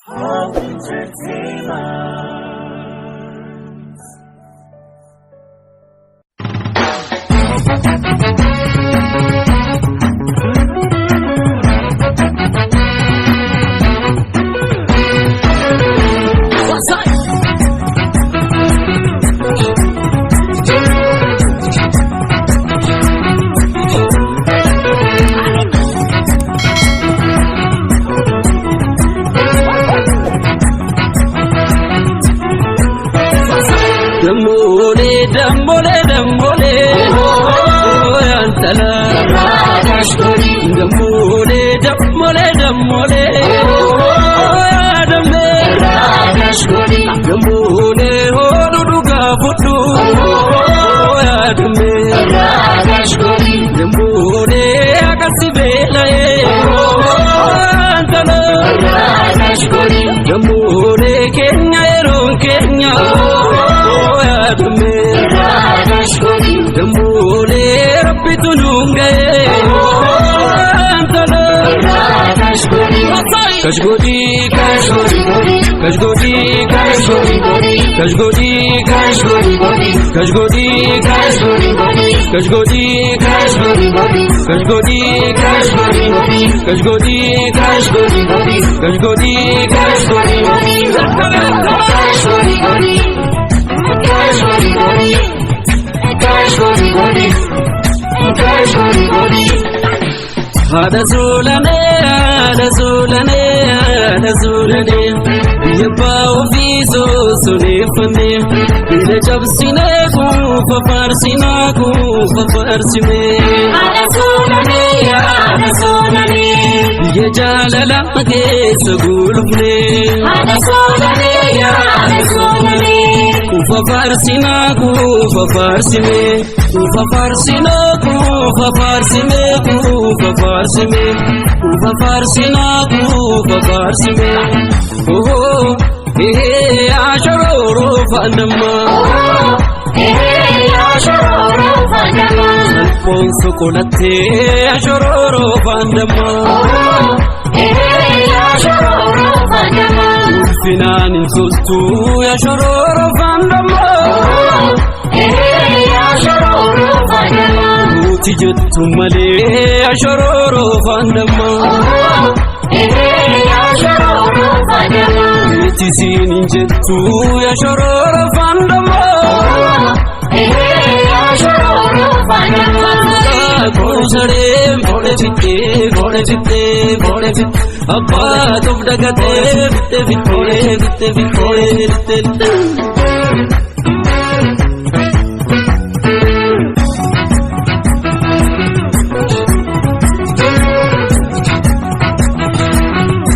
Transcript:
Hope Entertainment. Dambole, yantala. Dambole, Dambole, hoduga futu. Dambole, akasibela yantala. Dambole, Kenya Kenya. Dambole, Rabbi tununge. Kashgodi, Hada zulane, yabba ofiso sunefane, bila jabsine kufa farsime. Hada zulane, ye jalala ke sagulfne. Hada zulane, kufa farsime. Oh, ashororo fandama. Ponso kolate ashororo fandama. Finanin sostu ashororo fandama. Muti jettu male ashororo fandama. Muti sinin jettu ashororo fandama. Bode fitte abba tum dagate fitte